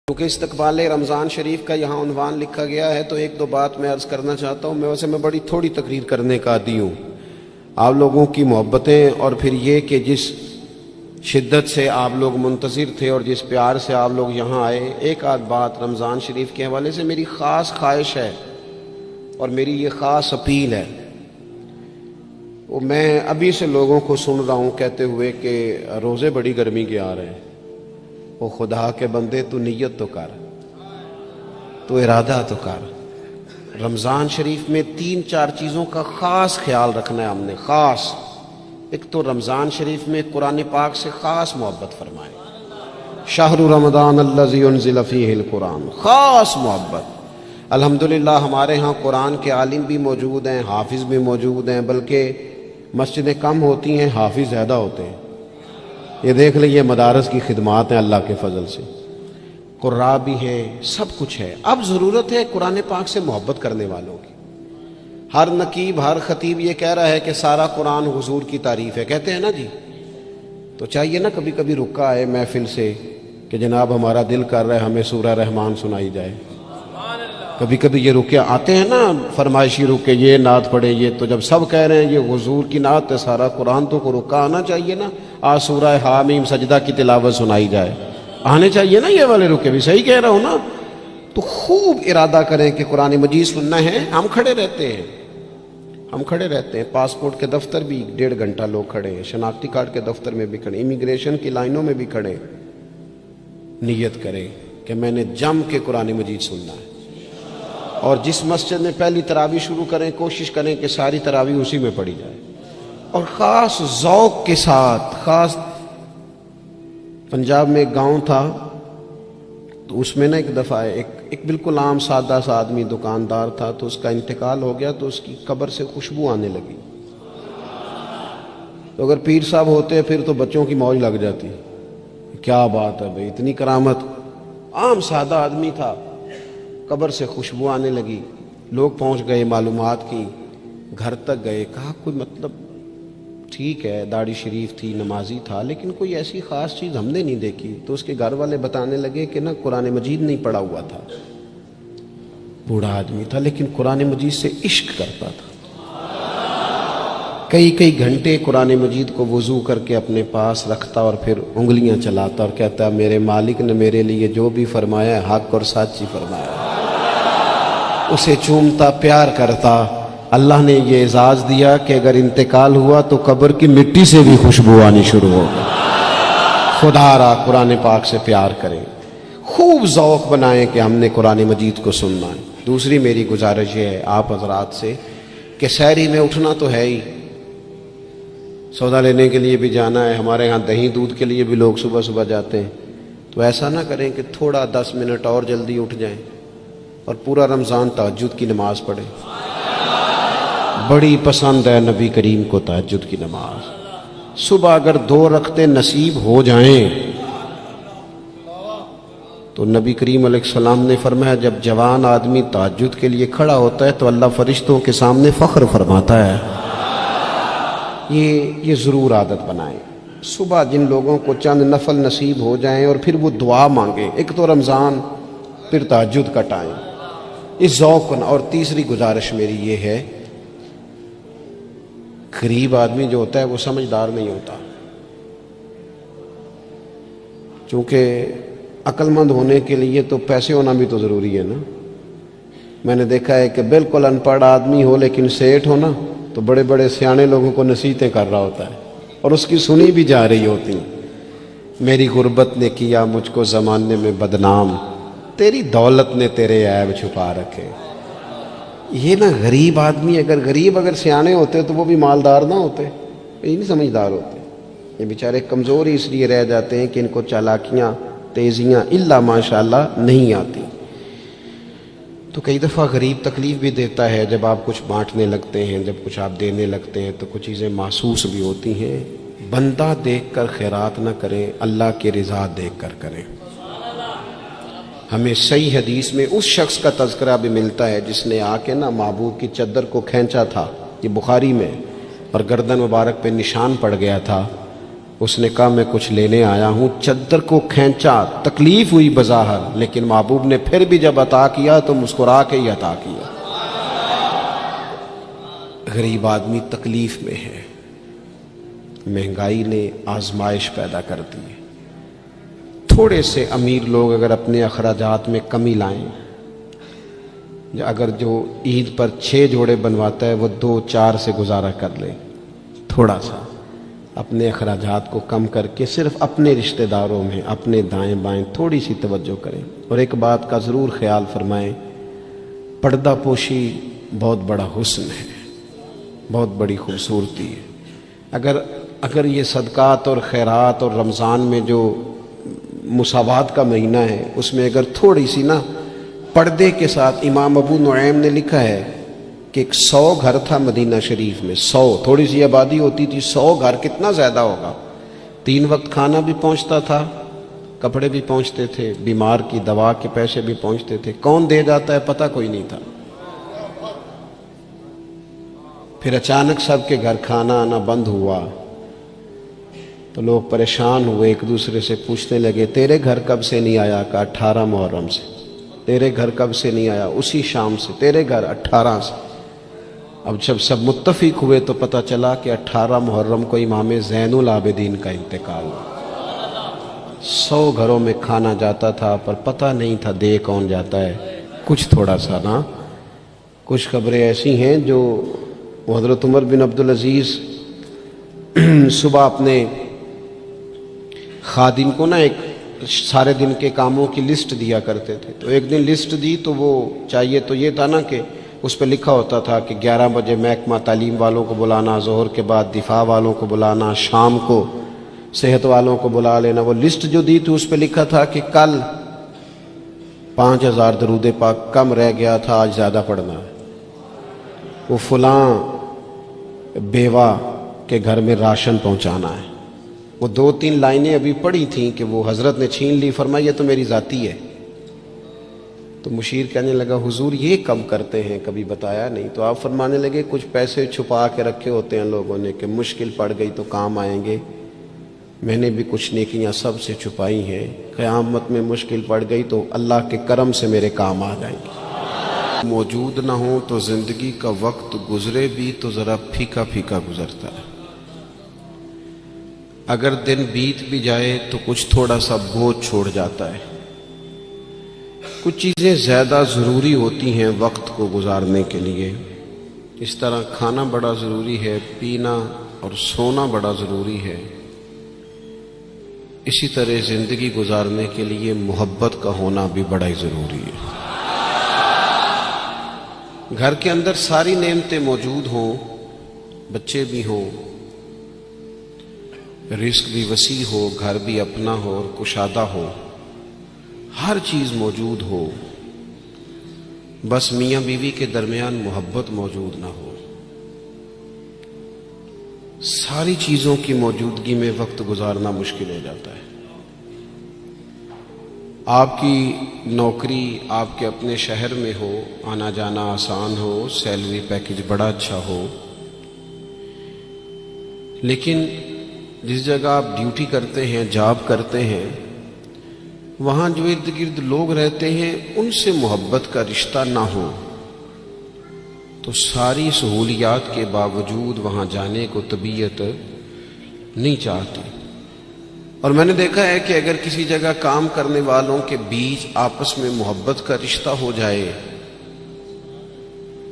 کیونکہ استقبال رمضان شریف کا یہاں عنوان لکھا گیا ہے تو ایک دو بات میں عرض کرنا چاہتا ہوں۔ میں بڑی تھوڑی تقریر کرنے کا عادی ہوں۔ آپ لوگوں کی محبتیں اور پھر یہ کہ جس شدت سے آپ لوگ منتظر تھے اور جس پیار سے آپ لوگ یہاں آئے، ایک آدھ بات رمضان شریف کے حوالے سے میری خاص خواہش ہے اور میری یہ خاص اپیل ہے۔ وہ میں ابھی سے لوگوں کو سن رہا ہوں کہتے ہوئے کہ روزے بڑی گرمی کے آ رہے ہیں۔ وہ خدا کے بندے تو نیت تو کر، تو ارادہ تو کر۔ رمضان شریف میں 3-4 چیزوں کا خاص خیال رکھنا ہے ہم نے، خاص۔ ایک تو رمضان شریف میں قرآن پاک سے خاص محبت فرمائے، شہر رمضان الذی انزل فیہ القرآن، خاص محبت۔ الحمدللہ ہمارے ہاں قرآن کے عالم بھی موجود ہیں، حافظ بھی موجود ہیں، بلکہ مسجدیں کم ہوتی ہیں، حافظ زیادہ ہوتے ہیں۔ یہ دیکھ لیں، یہ مدارس کی خدمات ہیں اللہ کے فضل سے، قراء بھی ہیں، سب کچھ ہے۔ اب ضرورت ہے قرآن پاک سے محبت کرنے والوں کی۔ ہر نقیب، ہر خطیب یہ کہہ رہا ہے کہ سارا قرآن حضور کی تعریف ہے، کہتے ہیں نا جی، تو چاہیے نا کبھی کبھی رکا آئے محفل سے کہ جناب ہمارا دل کر رہا ہے ہمیں سورہ رحمان سنائی جائے۔ کبھی کبھی یہ رکے آتے ہیں نا، فرمائشی رکے، یہ نعت پڑھے، یہ تو جب سب کہہ رہے ہیں یہ حضور کی نعت ہے سارا قرآن، تو کو رکا آنا چاہیے نا، آج سورہ حامیم سجدہ کی تلاوت سنائی جائے، آنے چاہیے نا یہ والے رکے بھی، صحیح کہہ رہا ہوں نا؟ تو خوب ارادہ کریں کہ قرآن مجید سننا ہے۔ ہم کھڑے رہتے ہیں، پاسپورٹ کے دفتر بھی 1.5 گھنٹہ لوگ کھڑے ہیں، شناختی کارڈ کے دفتر میں بھی کھڑے، امیگریشن کی لائنوں میں بھی کھڑے۔ نیت کریں کہ میں نے جم کے قرآن مجید سننا ہے، اور جس مسجد میں پہلی تراویح شروع کریں کوشش کریں کہ ساری تراویح اسی میں پڑھی جائے، اور خاص ذوق کے ساتھ۔ خاص پنجاب میں ایک گاؤں تھا، تو اس میں نا ایک دفعہ ایک بالکل عام سادہ سا آدمی دکاندار تھا، تو اس کا انتقال ہو گیا، تو اس کی قبر سے خوشبو آنے لگی۔ تو اگر پیر صاحب ہوتے پھر تو بچوں کی موج لگ جاتی، کیا بات ہے بھئی، اتنی کرامت۔ عام سادہ آدمی تھا، قبر سے خوشبو آنے لگی، لوگ پہنچ گئے، معلومات کی، گھر تک گئے، کہا کوئی مطلب ٹھیک ہے داڑھی شریف تھی، نمازی تھا، لیکن کوئی ایسی خاص چیز ہم نے نہیں دیکھی۔ تو اس کے گھر والے بتانے لگے کہ نا قرآن مجید نہیں پڑھا ہوا تھا، بوڑھا آدمی تھا لیکن قرآن مجید سے عشق کرتا تھا، کئی گھنٹے قرآن مجید کو وضو کر کے اپنے پاس رکھتا اور پھر انگلیاں چلاتا اور کہتا میرے مالک نے میرے لیے جو بھی فرمایا ہے حق اور سچ ہی فرمایا ہے۔ اسے چومتا، پیار کرتا۔ اللہ نے یہ اعزاز دیا کہ اگر انتقال ہوا تو قبر کی مٹی سے بھی خوشبو آنی شروع ہو گئی۔ خدا را قرآن پاک سے پیار کریں، خوب ذوق بنائیں کہ ہم نے قرآن مجید کو سننا ہے۔ دوسری میری گزارش یہ ہے آپ حضرات سے کہ سحری میں اٹھنا تو ہے ہی، سودا لینے کے لیے بھی جانا ہے، ہمارے ہاں دہی دودھ کے لیے بھی لوگ صبح صبح جاتے ہیں، تو ایسا نہ کریں کہ تھوڑا 10 منٹ اور جلدی اٹھ جائیں اور پورا رمضان تہجد کی نماز پڑھیں۔ بڑی پسند ہے نبی کریم کو تہجد کی نماز۔ صبح اگر 2 رکعتیں نصیب ہو جائیں تو نبی کریم علیہ السلام نے فرمایا جب جوان آدمی تہجد کے لیے کھڑا ہوتا ہے تو اللہ فرشتوں کے سامنے فخر فرماتا ہے۔ یہ ضرور عادت بنائیں۔ صبح جن لوگوں کو چند نفل نصیب ہو جائیں اور پھر وہ دعا مانگیں، ایک تو رمضان پھر تہجد کا ٹائم، اس ذوق کو۔ اور تیسری گزارش میری یہ ہے، غریب آدمی جو ہوتا ہے وہ سمجھدار نہیں ہوتا، چونکہ عقل مند ہونے کے لیے تو پیسے ہونا بھی تو ضروری ہے نا۔ میں نے دیکھا ہے کہ بالکل ان پڑھ آدمی ہو لیکن سیٹھ ہو نا، تو بڑے بڑے سیانے لوگوں کو نصیحتیں کر رہا ہوتا ہے اور اس کی سنی بھی جا رہی ہوتی۔ میری غربت نے کیا مجھ کو زمانے میں بدنام، تیری دولت نے تیرے عیب چھپا رکھے۔ یہ نا غریب آدمی، اگر سیانے ہوتے تو وہ بھی مالدار نہ ہوتے، یہ نہیں سمجھدار ہوتے، یہ بیچارے کمزور ہی اس لیے رہ جاتے ہیں کہ ان کو چالاکیاں، تیزیاں الا ماشاءاللہ نہیں آتی۔ تو کئی دفعہ غریب تکلیف بھی دیتا ہے، جب آپ کچھ بانٹنے لگتے ہیں، جب کچھ آپ دینے لگتے ہیں تو کچھ چیزیں محسوس بھی ہوتی ہیں۔ بندہ دیکھ کر خیرات نہ کریں، اللہ کی رضا دیکھ کر کریں۔ ہمیں صحیح حدیث میں اس شخص کا تذکرہ بھی ملتا ہے جس نے آ کے نا معبود کی چادر کو کھینچا تھا، یہ بخاری میں، اور گردن مبارک پہ نشان پڑ گیا تھا، اس نے کہا میں کچھ لینے آیا ہوں، چادر کو کھینچا، تکلیف ہوئی بظاہر، لیکن محبوب نے پھر بھی جب عطا کیا تو مسکرا کے ہی عطا کیا۔ غریب آدمی تکلیف میں ہے، مہنگائی نے آزمائش پیدا کر دی ہے۔ تھوڑے سے امیر لوگ اگر اپنے اخراجات میں کمی لائیں، اگر جو عید پر 6 جوڑے بنواتا ہے وہ 2-4 سے گزارا کر لے، تھوڑا سا اپنے اخراجات کو کم کر کے صرف اپنے رشتہ داروں میں، اپنے دائیں بائیں تھوڑی سی توجہ کریں۔ اور ایک بات کا ضرور خیال فرمائیں، پردہ پوشی بہت بڑا حسن ہے، بہت بڑی خوبصورتی ہے۔ اگر یہ صدقات اور خیرات اور رمضان میں جو مساوات کا مہینہ ہے، اس میں اگر تھوڑی سی نا پردے کے ساتھ، امام ابو نعیم نے لکھا ہے کہ 100 گھر تھا مدینہ شریف میں، 100، تھوڑی سی آبادی ہوتی تھی، 100 گھر کتنا زیادہ ہوگا، 3 وقت کھانا بھی پہنچتا تھا، کپڑے بھی پہنچتے تھے، بیمار کی دوا کے پیسے بھی پہنچتے تھے، کون دے جاتا ہے پتہ کوئی نہیں تھا۔ پھر اچانک سب کے گھر کھانا آنا بند ہوا تو لوگ پریشان ہوئے، ایک دوسرے سے پوچھنے لگے تیرے گھر کب سے نہیں آیا؟ کہا 18 محرم سے۔ تیرے گھر کب سے نہیں آیا؟ اسی شام سے۔ تیرے گھر 18 سے۔ اب جب سب متفق ہوئے تو پتہ چلا کہ 18 محرم کو امام زین العابدین کا انتقال ہوا۔ 100 گھروں میں کھانا جاتا تھا پر پتہ نہیں تھا دے کون جاتا ہے، کچھ تھوڑا سا نا۔ کچھ خبریں ایسی ہیں جو حضرت عمر بن عبدالعزیز صبح اپنے خادم کو نا ایک سارے دن کے کاموں کی لسٹ دیا کرتے تھے، تو ایک دن لسٹ دی تو وہ چاہیے تو یہ تھا نا کہ اس پہ لکھا ہوتا تھا کہ 11 بجے محکمہ تعلیم والوں کو بلانا، ظہر کے بعد دفاع والوں کو بلانا، شام کو صحت والوں کو بلا لینا۔ وہ لسٹ جو دی تھی اس پہ لکھا تھا کہ کل 5000 درود پاک کم رہ گیا تھا، آج زیادہ پڑھنا ہے۔ وہ فلاں بیوہ کے گھر میں راشن پہنچانا ہے۔ وہ 2-3 لائنیں ابھی پڑھی تھیں کہ وہ حضرت نے چھین لی، فرمایا یہ تو میری ذاتی ہے۔ تو مشیر کہنے لگا حضور یہ کم کرتے ہیں، کبھی بتایا نہیں۔ تو آپ فرمانے لگے کچھ پیسے چھپا کے رکھے ہوتے ہیں لوگوں نے کہ مشکل پڑ گئی تو کام آئیں گے، میں نے بھی کچھ نیکیاں سب سے چھپائی ہیں، قیامت میں مشکل پڑ گئی تو اللہ کے کرم سے میرے کام آ جائیں گے۔ موجود نہ ہو تو زندگی کا وقت گزرے بھی تو ذرا پھیکا پھیکا گزرتا ہے، اگر دن بیت بھی جائے تو کچھ تھوڑا سا بوجھ چھوڑ جاتا ہے۔ کچھ چیزیں زیادہ ضروری ہوتی ہیں وقت کو گزارنے کے لیے، اس طرح کھانا بڑا ضروری ہے، پینا اور سونا بڑا ضروری ہے، اسی طرح زندگی گزارنے کے لیے محبت کا ہونا بھی بڑا ہی ضروری ہے۔ گھر کے اندر ساری نعمتیں موجود ہوں، بچے بھی ہوں، رزق بھی وسیع ہو، گھر بھی اپنا ہو اور کشادہ ہو، ہر چیز موجود ہو، بس میاں بیوی کے درمیان محبت موجود نہ ہو، ساری چیزوں کی موجودگی میں وقت گزارنا مشکل ہو جاتا ہے۔ آپ کی نوکری آپ کے اپنے شہر میں ہو، آنا جانا آسان ہو، سیلری پیکج بڑا اچھا ہو، لیکن جس جگہ آپ ڈیوٹی کرتے ہیں، جاب کرتے ہیں، وہاں جو ارد گرد لوگ رہتے ہیں ان سے محبت کا رشتہ نہ ہو تو ساری سہولیات کے باوجود وہاں جانے کو طبیعت نہیں چاہتی۔ اور میں نے دیکھا ہے کہ اگر کسی جگہ کام کرنے والوں کے بیچ آپس میں محبت کا رشتہ ہو جائے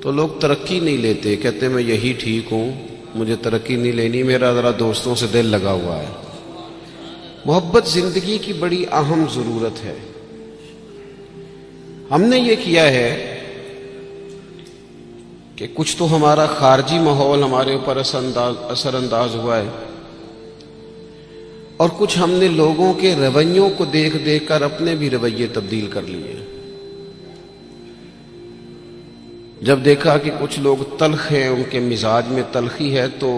تو لوگ ترقی نہیں لیتے، کہتے میں یہی ٹھیک ہوں، مجھے ترقی نہیں لینی، میرا ذرا دوستوں سے دل لگا ہوا ہے۔ محبت زندگی کی بڑی اہم ضرورت ہے۔ ہم نے یہ کیا ہے کہ کچھ تو ہمارا خارجی ماحول ہمارے اوپر اثر انداز ہوا ہے، اور کچھ ہم نے لوگوں کے رویوں کو دیکھ دیکھ کر اپنے بھی رویے تبدیل کر لیے۔ جب دیکھا کہ کچھ لوگ تلخ ہیں، ان کے مزاج میں تلخی ہے، تو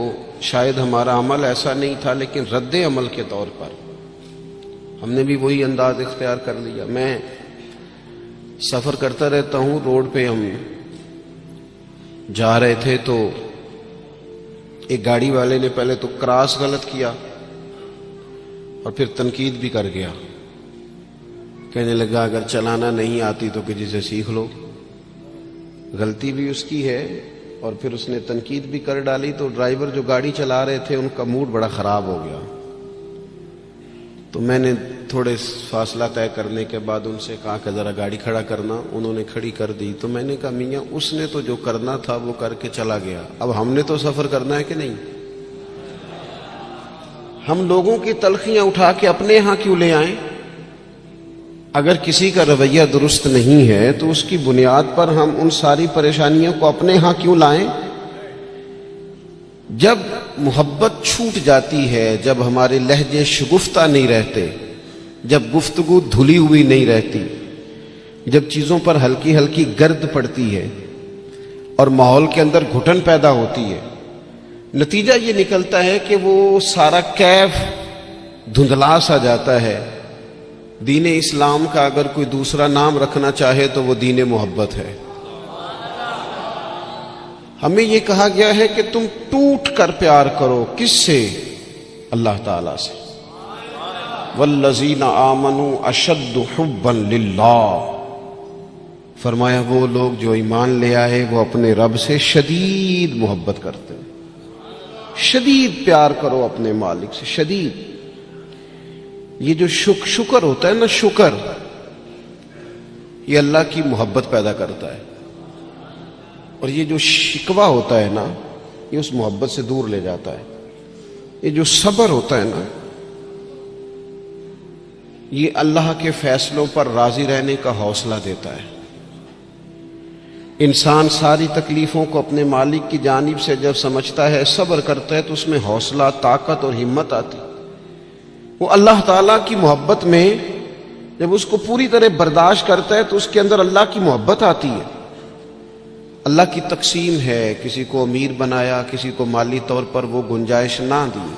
شاید ہمارا عمل ایسا نہیں تھا، لیکن رد عمل کے طور پر ہم نے بھی وہی انداز اختیار کر لیا۔ میں سفر کرتا رہتا ہوں، روڈ پہ ہم جا رہے تھے تو ایک گاڑی والے نے پہلے تو کراس غلط کیا، اور پھر تنقید بھی کر گیا. کہنے لگا اگر چلانا نہیں آتی تو کسی سے سیکھ لو. غلطی بھی اس کی ہے اور پھر اس نے تنقید بھی کر ڈالی. تو ڈرائیور جو گاڑی چلا رہے تھے ان کا موڈ بڑا خراب ہو گیا. تو میں نے تھوڑے فاصلہ طے کرنے کے بعد ان سے کہا کہ ذرا گاڑی کھڑا کرنا. انہوں نے کھڑی کر دی. تو میں نے کہا میاں اس نے تو جو کرنا تھا وہ کر کے چلا گیا, اب ہم نے تو سفر کرنا ہے کہ نہیں؟ ہم لوگوں کی تلخیاں اٹھا کے اپنے ہاں کیوں لے آئیں؟ اگر کسی کا رویہ درست نہیں ہے تو اس کی بنیاد پر ہم ان ساری پریشانیوں کو اپنے ہاں کیوں لائیں؟ جب محبت چھوٹ جاتی ہے, جب ہمارے لہجے شگفتہ نہیں رہتے, جب گفتگو دھلی ہوئی نہیں رہتی, جب چیزوں پر ہلکی ہلکی گرد پڑتی ہے اور ماحول کے اندر گھٹن پیدا ہوتی ہے, نتیجہ یہ نکلتا ہے کہ وہ سارا کیف دھندلا سا جاتا ہے. دین اسلام کا اگر کوئی دوسرا نام رکھنا چاہے تو وہ دین محبت ہے. ہمیں یہ کہا گیا ہے کہ تم ٹوٹ کر پیار کرو. کس سے؟ اللہ تعالی سے. والذین آمنوا اشد حبا للہ. فرمایا وہ لوگ جو ایمان لے آئے وہ اپنے رب سے شدید محبت کرتے ہیں. شدید پیار کرو اپنے مالک سے, شدید. یہ جو شکر ہوتا ہے نا, شکر, یہ اللہ کی محبت پیدا کرتا ہے. اور یہ جو شکوہ ہوتا ہے نا, یہ اس محبت سے دور لے جاتا ہے. یہ جو صبر ہوتا ہے نا, یہ اللہ کے فیصلوں پر راضی رہنے کا حوصلہ دیتا ہے. انسان ساری تکلیفوں کو اپنے مالک کی جانب سے جب سمجھتا ہے, صبر کرتا ہے, تو اس میں حوصلہ, طاقت اور ہمت آتی. وہ اللہ تعالیٰ کی محبت میں جب اس کو پوری طرح برداشت کرتا ہے تو اس کے اندر اللہ کی محبت آتی ہے. اللہ کی تقسیم ہے, کسی کو امیر بنایا, کسی کو مالی طور پر وہ گنجائش نہ دی.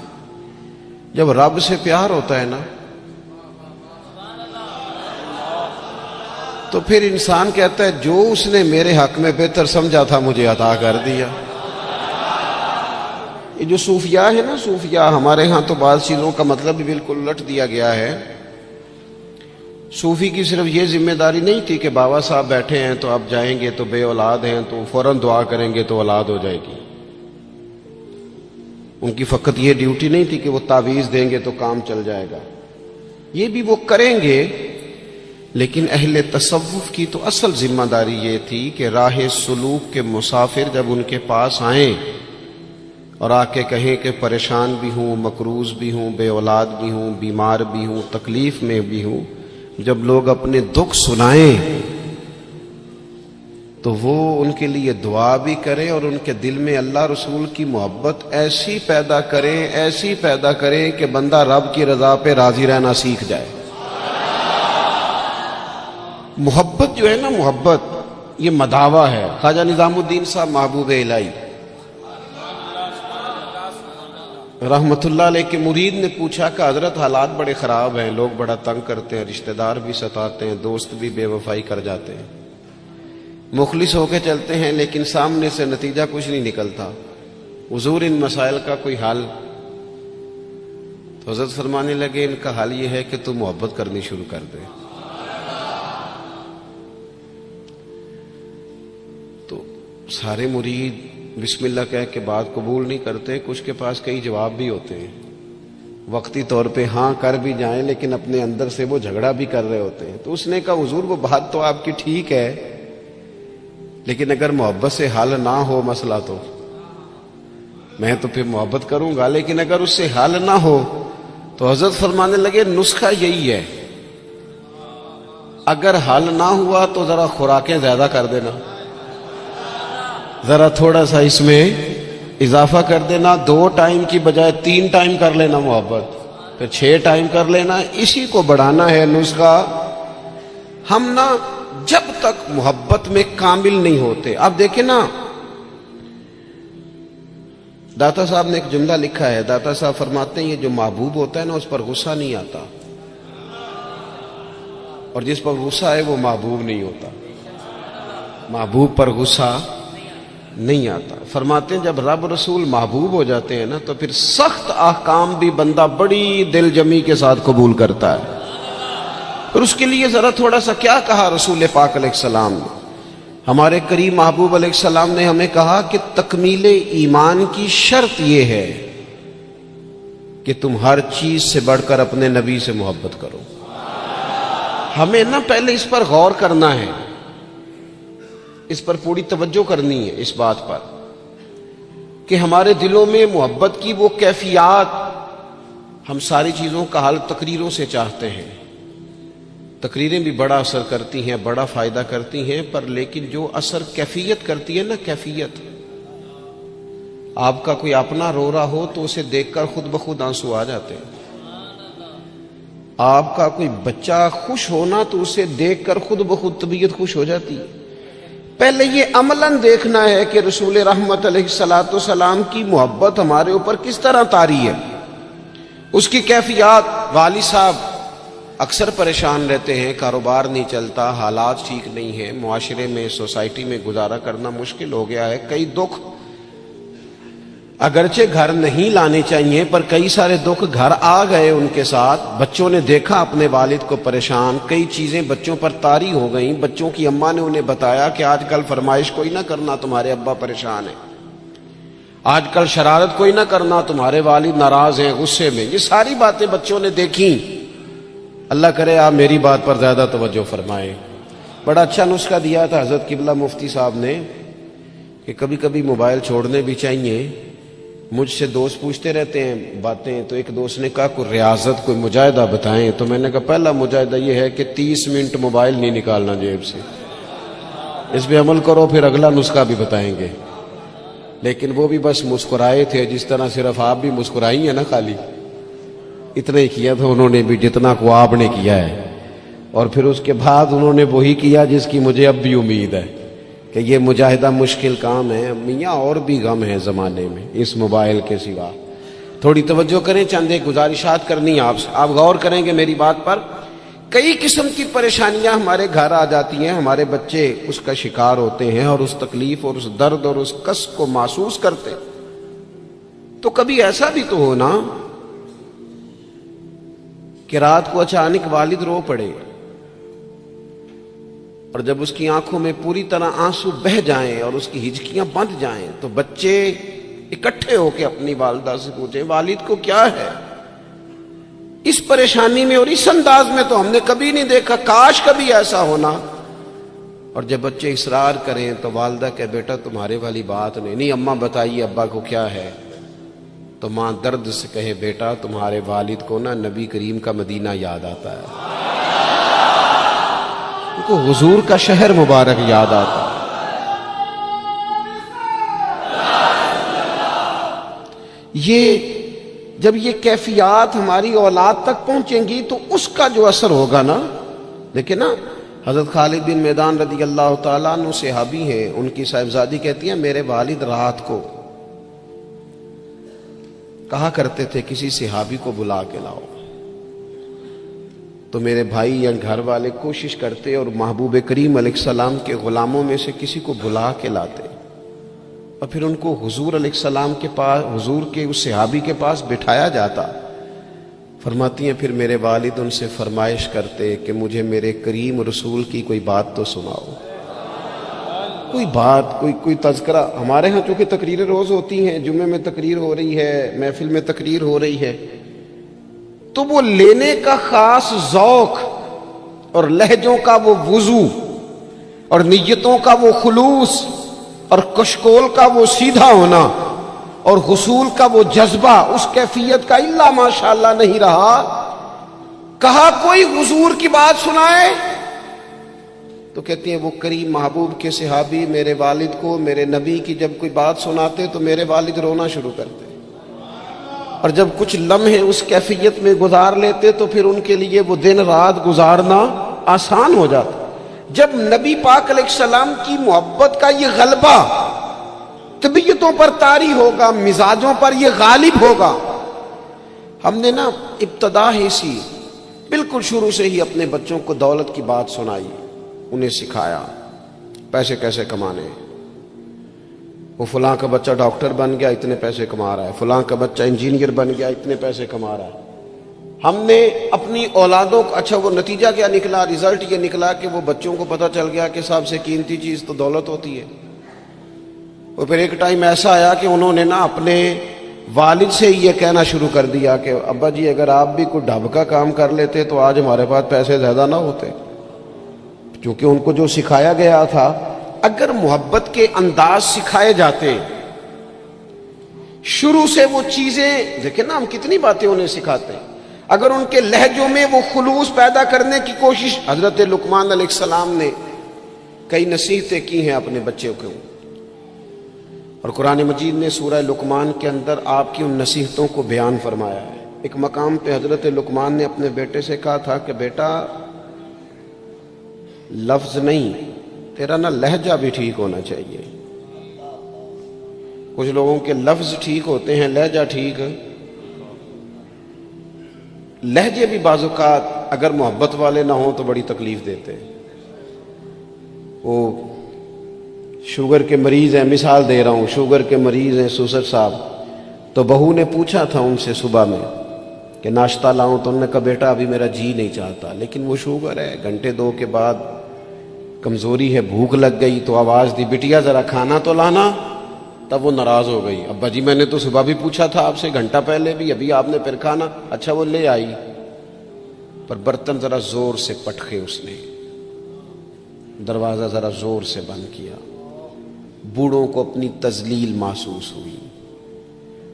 جب رب سے پیار ہوتا ہے نا تو پھر انسان کہتا ہے جو اس نے میرے حق میں بہتر سمجھا تھا مجھے عطا کر دیا. یہ جو صوفیاء ہے نا, صوفیاء, ہمارے ہاں تو بعض چیزوں کا مطلب بھی بالکل الٹ دیا گیا ہے. صوفی کی صرف یہ ذمہ داری نہیں تھی کہ بابا صاحب بیٹھے ہیں تو آپ جائیں گے تو بے اولاد ہیں تو فوراً دعا کریں گے تو اولاد ہو جائے گی. ان کی فقط یہ ڈیوٹی نہیں تھی کہ وہ تعویذ دیں گے تو کام چل جائے گا, یہ بھی وہ کریں گے. لیکن اہل تصوف کی تو اصل ذمہ داری یہ تھی کہ راہ سلوک کے مسافر جب ان کے پاس آئیں اور آ کے کہیں کہ پریشان بھی ہوں, مقروض بھی ہوں, بے اولاد بھی ہوں, بیمار بھی ہوں, تکلیف میں بھی ہوں, جب لوگ اپنے دکھ سنائیں تو وہ ان کے لیے دعا بھی کریں اور ان کے دل میں اللہ رسول کی محبت ایسی پیدا کریں, ایسی پیدا کریں کہ بندہ رب کی رضا پہ راضی رہنا سیکھ جائے. محبت جو ہے نا, محبت یہ مداوا ہے. خواجہ نظام الدین صاحب محبوب الہی رحمت اللہ علیہ کے مرید نے پوچھا کہ حضرت حالات بڑے خراب ہیں, لوگ بڑا تنگ کرتے ہیں, رشتہ دار بھی ستاتے ہیں, دوست بھی بے وفائی کر جاتے ہیں, مخلص ہو کے چلتے ہیں لیکن سامنے سے نتیجہ کچھ نہیں نکلتا. حضور ان مسائل کا کوئی حل؟ تو حضرت فرمانے لگے ان کا حل یہ ہے کہ تم محبت کرنی شروع کر دے. تو سارے مرید بسم اللہ کہہ کے بات قبول نہیں کرتے. کچھ کے پاس کئی جواب بھی ہوتے ہیں, وقتی طور پہ ہاں کر بھی جائیں لیکن اپنے اندر سے وہ جھگڑا بھی کر رہے ہوتے ہیں. تو اس نے کہا حضور وہ بات تو آپ کی ٹھیک ہے لیکن اگر محبت سے حل نہ ہو مسئلہ تو میں تو پھر محبت کروں گا, لیکن اگر اس سے حل نہ ہو تو حضرت فرمانے لگے نسخہ یہی ہے, اگر حل نہ ہوا تو ذرا خوراکیں زیادہ کر دینا, ذرا تھوڑا سا اس میں اضافہ کر دینا, 2 ٹائم کی بجائے 3 ٹائم کر لینا محبت, پھر 6 ٹائم کر لینا. اسی کو بڑھانا ہے نسخہ. ہم نا جب تک محبت میں کامل نہیں ہوتے. اب دیکھیں نا, داتا صاحب نے ایک جملہ لکھا ہے. داتا صاحب فرماتے ہیں یہ جو محبوب ہوتا ہے نا اس پر غصہ نہیں آتا, اور جس پر غصہ ہے وہ محبوب نہیں ہوتا. محبوب پر غصہ نہیں آتا۔ فرماتے ہیں جب رب رسول محبوب ہو جاتے ہیں نا تو پھر سخت احکام بھی بندہ بڑی دل جمی کے ساتھ قبول کرتا ہے۔ اور اس کے لیے ذرا تھوڑا سا کیا کہا رسول پاک علیہ السلام نے؟ ہمارے کریم محبوب علیہ السلام نے ہمیں کہا کہ تکمیل ایمان کی شرط یہ ہے کہ تم ہر چیز سے بڑھ کر اپنے نبی سے محبت کرو۔ ہمیں نا پہلے اس پر غور کرنا ہے، اس پر پوری توجہ کرنی ہے، اس بات پر کہ ہمارے دلوں میں محبت کی وہ کیفیات، ہم ساری چیزوں کا حل تقریروں سے چاہتے ہیں۔ تقریریں بھی بڑا اثر کرتی ہیں، بڑا فائدہ کرتی ہیں، پر لیکن جو اثر کیفیت کرتی ہے نا، کیفیت، آپ کا کوئی اپنا رو رہا ہو تو اسے دیکھ کر خود بخود آنسو آ جاتے ہیں۔ آپ کا کوئی بچہ خوش ہونا تو اسے دیکھ کر خود بخود طبیعت خوش ہو جاتی ہے۔ پہلے یہ عملاً دیکھنا ہے کہ رسول رحمت علیہ الصلوۃ والسلام کی محبت ہمارے اوپر کس طرح طاری ہے، اس کی کیفیات۔ والد صاحب اکثر پریشان رہتے ہیں، کاروبار نہیں چلتا، حالات ٹھیک نہیں ہیں، معاشرے میں، سوسائٹی میں گزارا کرنا مشکل ہو گیا ہے، کئی دکھ اگرچہ گھر نہیں لانے چاہیے پر کئی سارے دکھ گھر آ گئے ان کے ساتھ۔ بچوں نے دیکھا اپنے والد کو پریشان، کئی چیزیں بچوں پر طاری ہو گئیں، بچوں کی اماں نے انہیں بتایا کہ آج کل فرمائش کوئی نہ کرنا، تمہارے ابا پریشان ہیں، آج کل شرارت کوئی نہ کرنا، تمہارے والد ناراض ہیں، غصے میں۔ یہ ساری باتیں بچوں نے دیکھیں۔ اللہ کرے آپ میری بات پر زیادہ توجہ فرمائیں۔ بڑا اچھا نسخہ دیا تھا حضرت قبلہ مفتی صاحب نے کہ کبھی کبھی موبائل چھوڑنے بھی چاہیے۔ مجھ سے دوست پوچھتے رہتے ہیں باتیں، تو ایک دوست نے کہا کوئی ریاضت، کوئی مجاہدہ بتائیں، تو میں نے کہا پہلا مجاہدہ یہ ہے کہ 30 منٹ موبائل نہیں نکالنا جیب سے، اس پہ عمل کرو، پھر اگلا نسخہ بھی بتائیں گے۔ لیکن وہ بھی بس مسکرائے تھے، جس طرح صرف آپ بھی مسکرائی ہیں نا، خالی اتنا ہی کیا تھا انہوں نے بھی جتنا کو آپ نے کیا ہے، اور پھر اس کے بعد انہوں نے وہی کیا جس کی مجھے اب بھی امید ہے کہ یہ مجاہدہ مشکل کام ہے میاں، اور بھی غم ہے زمانے میں اس موبائل کے سوا۔ تھوڑی توجہ کریں، چند ایک گزارشات کرنی آپ سے، آپ غور کریں گے میری بات پر۔ کئی قسم کی پریشانیاں ہمارے گھر آ جاتی ہیں، ہمارے بچے اس کا شکار ہوتے ہیں اور اس تکلیف اور اس درد اور اس کس کو محسوس کرتے۔ تو کبھی ایسا بھی تو ہونا کہ رات کو اچانک والد رو پڑے، اور جب اس کی آنکھوں میں پوری طرح آنسو بہہ جائیں اور اس کی ہچکیاں بند جائیں تو بچے اکٹھے ہو کے اپنی والدہ سے پوچھیں والد کو کیا ہے۔ اس پریشانی میں اور اس انداز میں تو ہم نے کبھی نہیں دیکھا، کاش کبھی ایسا ہونا۔ اور جب بچے اصرار کریں تو والدہ کہ بیٹا تمہارے والی بات نہیں، اماں بتائیے ابا کو کیا ہے، تو ماں درد سے کہے بیٹا تمہارے والد کو نا نبی کریم کا مدینہ یاد آتا ہے، ان کو حضور کا شہر مبارک یاد آتا ہے۔ یہ جب یہ کیفیات ہماری اولاد تک پہنچیں گی تو اس کا جو اثر ہوگا نا، دیکھیں نا حضرت خالد بن میدان رضی اللہ تعالیٰ عنہ صحابی ہیں، ان کی صاحبزادی کہتی ہیں میرے والد رات کو کہا کرتے تھے کسی صحابی کو بلا کے لاؤ، تو میرے بھائی یا گھر والے کوشش کرتے اور محبوب کریم علیہ السلام کے غلاموں میں سے کسی کو بلا کے لاتے اور پھر ان کو حضور علیہ السلام کے پاس، حضور کے اس صحابی کے پاس بٹھایا جاتا۔ فرماتی ہیں پھر میرے والد ان سے فرمائش کرتے کہ مجھے میرے کریم رسول کی کوئی بات تو سناؤ، کوئی بات، کوئی تذکرہ۔ ہمارے ہاں چونکہ تقریریں روز ہوتی ہیں، جمعے میں تقریر ہو رہی ہے، محفل میں تقریر ہو رہی ہے، تو وہ لینے کا خاص ذوق اور لہجوں کا وہ وضو اور نیتوں کا وہ خلوص اور کشکول کا وہ سیدھا ہونا اور حصول کا وہ جذبہ اس کیفیت کا الا ماشاءاللہ نہیں رہا۔ کہا کوئی حضور کی بات سنائے تو کہتی ہیں وہ کریم محبوب کے صحابی میرے والد کو میرے نبی کی جب کوئی بات سناتے تو میرے والد رونا شروع کرتے، اور جب کچھ لمحے اس کیفیت میں گزار لیتے تو پھر ان کے لیے وہ دن رات گزارنا آسان ہو جاتا۔ جب نبی پاک علیہ السلام کی محبت کا یہ غلبہ طبیعتوں پر طاری ہوگا، مزاجوں پر یہ غالب ہوگا۔ ہم نے نا ابتدا ہی سی بالکل شروع سے ہی اپنے بچوں کو دولت کی بات سنائی، انہیں سکھایا پیسے کیسے کمانے، وہ فلاں کا بچہ ڈاکٹر بن گیا اتنے پیسے کما رہا ہے، فلاں کا بچہ انجینئر بن گیا اتنے پیسے کما رہا ہے۔ ہم نے اپنی اولادوں کو، اچھا وہ نتیجہ کیا نکلا؟ رزلٹ یہ نکلا کہ وہ بچوں کو پتہ چل گیا کہ سب سے قیمتی چیز تو دولت ہوتی ہے۔ اور پھر ایک ٹائم ایسا آیا کہ انہوں نے نا اپنے والد سے یہ کہنا شروع کر دیا کہ ابا جی اگر آپ بھی کوئی ڈھب کا کام کر لیتے تو آج ہمارے پاس پیسے زیادہ نہ ہوتے۔ کیونکہ ان کو جو سکھایا گیا تھا، اگر محبت کے انداز سکھائے جاتے شروع سے، وہ چیزیں دیکھیں نا، ہم کتنی باتیں انہیں سکھاتے ہیں، اگر ان کے لہجوں میں وہ خلوص پیدا کرنے کی کوشش، حضرت لقمان علیہ السلام نے کئی نصیحتیں کی ہیں اپنے بچے کو، اور قرآن مجید نے سورہ لقمان کے اندر آپ کی ان نصیحتوں کو بیان فرمایا ہے۔ ایک مقام پہ حضرت لقمان نے اپنے بیٹے سے کہا تھا کہ بیٹا لفظ نہیں، تیرا نا لہجہ بھی ٹھیک ہونا چاہیے۔ کچھ لوگوں کے لفظ ٹھیک ہوتے ہیں، لہجہ ٹھیک ہے۔ لہجے بھی بعض اوقات اگر محبت والے نہ ہوں تو بڑی تکلیف دیتے ہیں۔ وہ شوگر کے مریض ہیں، مثال دے رہا ہوں، شوگر کے مریض ہیں سوسر صاحب، تو بہو نے پوچھا تھا ان سے صبح میں کہ ناشتہ لاؤں، تو انہوں نے کہا بیٹا ابھی میرا جی نہیں چاہتا، لیکن وہ شوگر ہے، گھنٹے دو کے بعد کمزوری ہے، بھوک لگ گئی تو آواز دی بیٹیا ذرا کھانا تو لانا۔ تب وہ ناراض ہو گئی، ابا جی میں نے تو صبح بھی پوچھا تھا آپ سے، گھنٹہ پہلے بھی، ابھی آپ نے پھر کھانا۔ اچھا وہ لے آئی، پر برتن ذرا زور سے پٹکے، اس نے دروازہ ذرا زور سے بند کیا۔ بوڑھوں کو اپنی تذلیل محسوس ہوئی،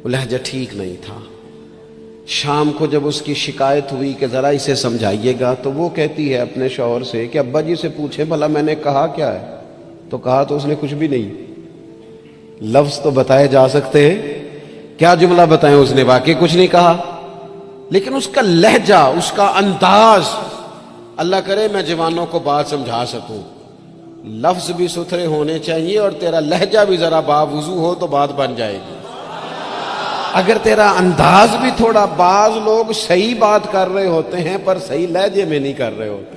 وہ لہجہ ٹھیک نہیں تھا۔ شام کو جب اس کی شکایت ہوئی کہ ذرا اسے سمجھائیے گا، تو وہ کہتی ہے اپنے شوہر سے کہ ابا جی سے پوچھیں بھلا میں نے کہا کیا ہے؟ تو کہا تو اس نے کچھ بھی نہیں۔ لفظ تو بتائے جا سکتے ہیں، کیا جملہ بتائیں، اس نے واقعی کچھ نہیں کہا، لیکن اس کا لہجہ، اس کا انداز، اللہ کرے میں جوانوں کو بات سمجھا سکوں، لفظ بھی ستھرے ہونے چاہیے اور تیرا لہجہ بھی ذرا باوضو ہو تو بات بن جائے گی۔ اگر تیرا انداز بھی تھوڑا، بعض لوگ صحیح بات کر رہے ہوتے ہیں پر صحیح لہجے میں نہیں کر رہے ہوتے،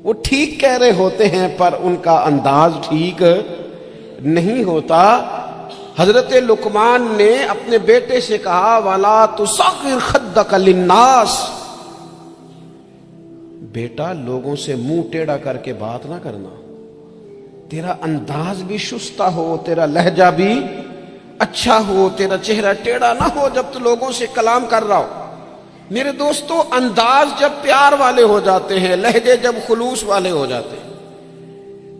وہ ٹھیک کہہ رہے ہوتے ہیں پر ان کا انداز ٹھیک نہیں ہوتا۔ حضرت لقمان نے اپنے بیٹے سے کہا وَلَا تُصَغِّرْ خَدَّكَ لِلنَّاسِ، بیٹا لوگوں سے منہ ٹیڑھا کر کے بات نہ کرنا، تیرا انداز بھی شستہ ہو، تیرا لہجہ بھی اچھا ہو، تیرا چہرہ ٹیڑھا نہ ہو جب تو لوگوں سے کلام کر رہا ہو۔ میرے دوستو، انداز جب پیار والے ہو جاتے ہیں، لہجے جب خلوص والے ہو جاتے ہیں،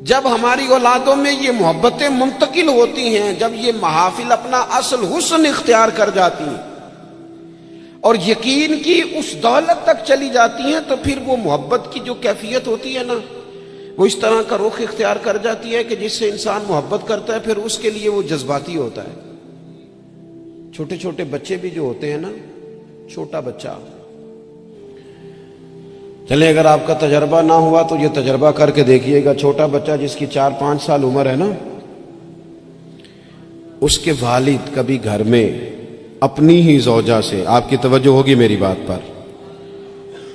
جب ہماری اولادوں میں یہ محبتیں منتقل ہوتی ہیں، جب یہ محافل اپنا اصل حسن اختیار کر جاتی ہیں اور یقین کی اس دولت تک چلی جاتی ہیں، تو پھر وہ محبت کی جو کیفیت ہوتی ہے نا، وہ اس طرح کا رخ اختیار کر جاتی ہے کہ جس سے انسان محبت کرتا ہے پھر اس کے لیے وہ جذباتی ہوتا ہے۔ چھوٹے چھوٹے بچے بھی جو ہوتے ہیں نا، چھوٹا بچہ، چلے اگر آپ کا تجربہ نہ ہوا تو یہ تجربہ کر کے دیکھیے گا، چھوٹا بچہ جس کی 4-5 سال عمر ہے نا، اس کے والد کبھی گھر میں اپنی ہی زوجہ سے، آپ کی توجہ ہوگی میری بات پر،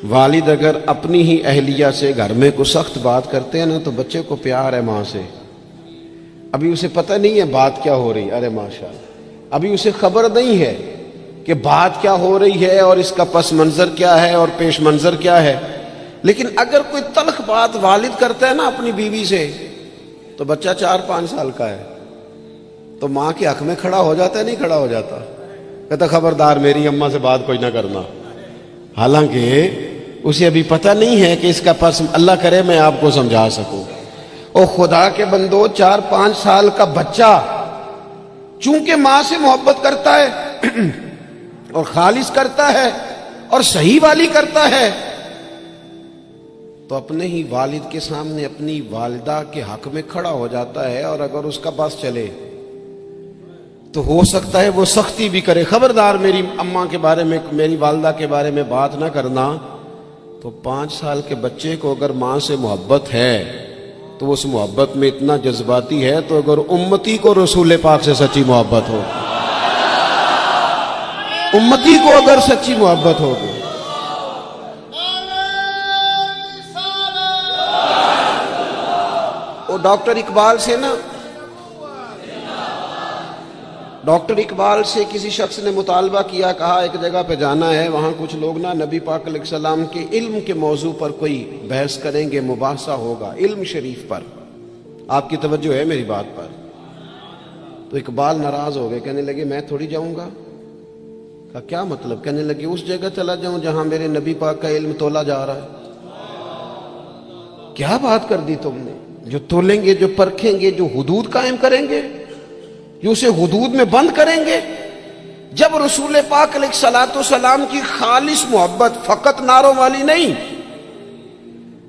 والد اگر اپنی ہی اہلیہ سے گھر میں کوئی سخت بات کرتے ہیں نا، تو بچے کو پیار ہے ماں سے، ابھی اسے پتہ نہیں ہے بات کیا ہو رہی، ارے ماشاءاللہ، ابھی اسے خبر نہیں ہے کہ بات کیا ہو رہی ہے اور اس کا پس منظر کیا ہے اور پیش منظر کیا ہے، لیکن اگر کوئی تلخ بات والد کرتا ہے نا اپنی بیوی سے، تو بچہ 4-5 سال کا ہے تو ماں کے حق میں کھڑا ہو جاتا ہے، نہیں کھڑا ہو جاتا، کہتا خبردار میری اماں سے بات کوئی نہ کرنا، حالانکہ اسے ابھی پتہ نہیں ہے کہ اس کا پس، اللہ کرے میں آپ کو سمجھا سکوں۔ اور خدا کے بندو، 4-5 سال کا بچہ چونکہ ماں سے محبت کرتا ہے اور خالص کرتا ہے اور صحیح والی کرتا ہے، تو اپنے ہی والد کے سامنے اپنی والدہ کے حق میں کھڑا ہو جاتا ہے، اور اگر اس کا بس چلے تو ہو سکتا ہے وہ سختی بھی کرے، خبردار میری اماں کے بارے میں، میری والدہ کے بارے میں بات نہ کرنا۔ تو 5 سال کے بچے کو اگر ماں سے محبت ہے تو اس محبت میں اتنا جذباتی ہے، تو اگر امتی کو رسول پاک سے سچی محبت ہو، امتی کو اگر سچی محبت ہو تو وہ ڈاکٹر اقبال سے نا ڈاکٹر اقبال سے کسی شخص نے مطالبہ کیا، کہا ایک جگہ پہ جانا ہے، وہاں کچھ لوگ نا نبی پاک علیہ السلام کے علم کے موضوع پر کوئی بحث کریں گے، مباحثہ ہوگا علم شریف پر، آپ کی توجہ ہے میری بات پر؟ تو اقبال ناراض ہو گئے، کہنے لگے میں تھوڑی جاؤں گا۔ کہا کیا مطلب؟ کہنے لگے اس جگہ چلا جاؤں جہاں میرے نبی پاک کا علم تولا جا رہا ہے۔ کیا بات کر دی تم نے؟ جو تولیں گے، جو پرکھیں گے، جو حدود قائم کریں گے، جو اسے حدود میں بند کریں گے۔ جب رسول پاک علیہ الصلوۃ والسلام کی خالص محبت، فقط نعروں والی نہیں،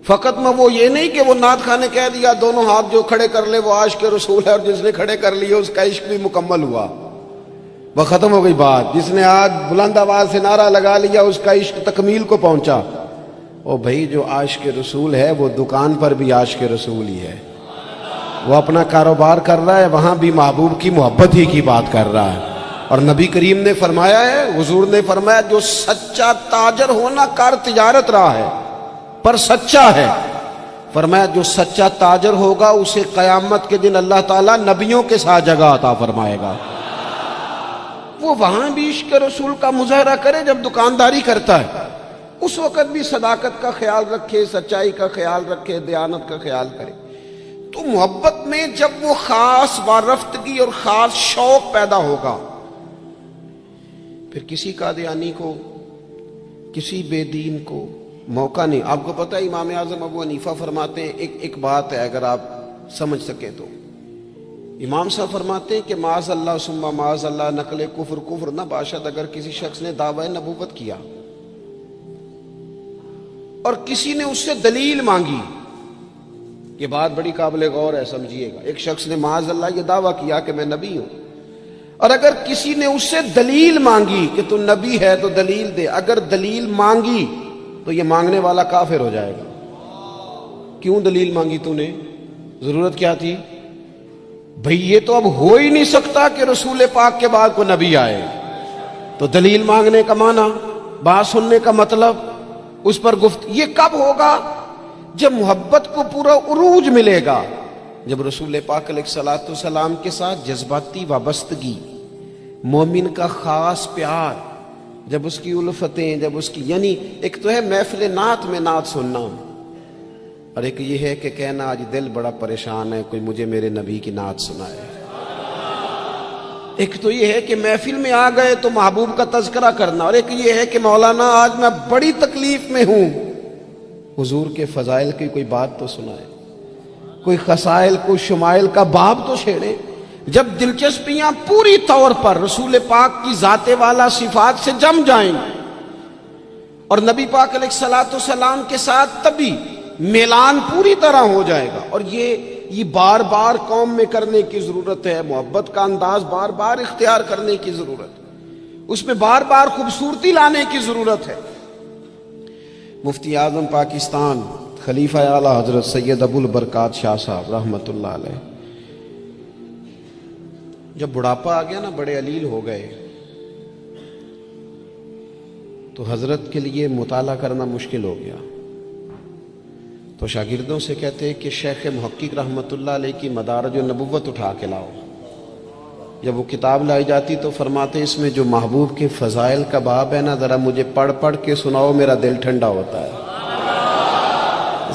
فقط میں وہ یہ نہیں کہ وہ نعت خواہ نے کہہ دیا دونوں ہاتھ جو کھڑے کر لے وہ عاشق رسول ہے، اور جس نے کھڑے کر لیے اس کا عشق بھی مکمل ہوا، وہ ختم ہو گئی بات۔ جس نے آج بلند آواز سے نعرہ لگا لیا اس کا عشق تکمیل کو پہنچا۔ او بھائی، جو عاشق رسول ہے وہ دکان پر بھی عاشق رسول ہی ہے، وہ اپنا کاروبار کر رہا ہے، وہاں بھی محبوب کی محبت ہی کی بات کر رہا ہے۔ اور نبی کریم نے فرمایا ہے، حضور نے فرمایا، جو سچا تاجر ہونا کار تجارت رہا ہے پر سچا ہے، فرمایا جو سچا تاجر ہوگا اسے قیامت کے دن اللہ تعالیٰ نبیوں کے ساتھ جگہ عطا فرمائے گا۔ وہ وہاں بھی عشق رسول کا مظاہرہ کرے جب دکانداری کرتا ہے، اس وقت بھی صداقت کا خیال رکھے، سچائی کا خیال رکھے، دیانت کا خیال کرے۔ تو محبت میں جب وہ خاص وارفتگی اور خاص شوق پیدا ہوگا، پھر کسی قادیانی کو، کسی بے دین کو موقع نہیں۔ آپ کو پتہ ہے امام اعظم ابو حنیفہ فرماتے ہیں، ایک بات ہے اگر آپ سمجھ سکیں تو، امام صاحب فرماتے ہیں کہ معاذ اللہ ثم معاذ اللہ، نقل کفر نہ باشد اگر کسی شخص نے دعوی نبوت کیا اور کسی نے اس سے دلیل مانگی، یہ بات بڑی قابل غور ہے، سمجھیے گا۔ ایک شخص نے معاذ اللہ یہ دعویٰ کیا کہ میں نبی ہوں، اور اگر کسی نے اس سے دلیل مانگی کہ تو نبی ہے تو دلیل دے، اگر دلیل مانگی تو یہ مانگنے والا کافر ہو جائے گا۔ کیوں دلیل مانگی تو نے؟ ضرورت کیا تھی؟ بھئی یہ تو اب ہو ہی نہیں سکتا کہ رسول پاک کے بعد کوئی نبی آئے، تو دلیل مانگنے کا معنی، بات سننے کا مطلب، اس پر یہ کب ہوگا؟ جب محبت کو پورا عروج ملے گا، جب رسول پاک علیہ الصلوۃ والسلام کے ساتھ جذباتی وابستگی، مومن کا خاص پیار، جب اس کی الفتیں، جب اس کی، یعنی ایک تو ہے محفل نعت میں نعت سننا، اور ایک یہ ہے کہ کہنا آج دل بڑا پریشان ہے، کوئی مجھے میرے نبی کی نعت سنائے۔ ایک تو یہ ہے کہ محفل میں آ گئے تو محبوب کا تذکرہ کرنا، اور ایک یہ ہے کہ مولانا آج میں بڑی تکلیف میں ہوں، حضور کے فضائل کی کوئی بات تو سنائے، کوئی خصائل، کوئی شمائل کا باب تو چھیڑے۔ جب دلچسپیاں پوری طور پر رسول پاک کی ذات والا صفات سے جم جائیں اور نبی پاک علیہ الصلوۃ والسلام کے ساتھ تبھی میلان پوری طرح ہو جائے گا۔ اور یہ بار بار قوم میں کرنے کی ضرورت ہے، محبت کا انداز بار بار اختیار کرنے کی ضرورت ہے، اس میں بار بار خوبصورتی لانے کی ضرورت ہے۔ مفتی اعظم پاکستان خلیفہ اعلیٰ حضرت سید ابو البرکات شاہ صاحب رحمۃ اللہ علیہ، جب بڑھاپا آ گیا نا، بڑے علیل ہو گئے، تو حضرت کے لیے مطالعہ کرنا مشکل ہو گیا، تو شاگردوں سے کہتے کہ شیخ محقق رحمۃ اللہ علیہ کی مدارج النبوت اٹھا کے لاؤ۔ جب وہ کتاب لائی جاتی تو فرماتے اس میں جو محبوب کے فضائل کا باب ہے نا، ذرا مجھے پڑھ پڑھ کے سناؤ، میرا دل ٹھنڈا ہوتا ہے،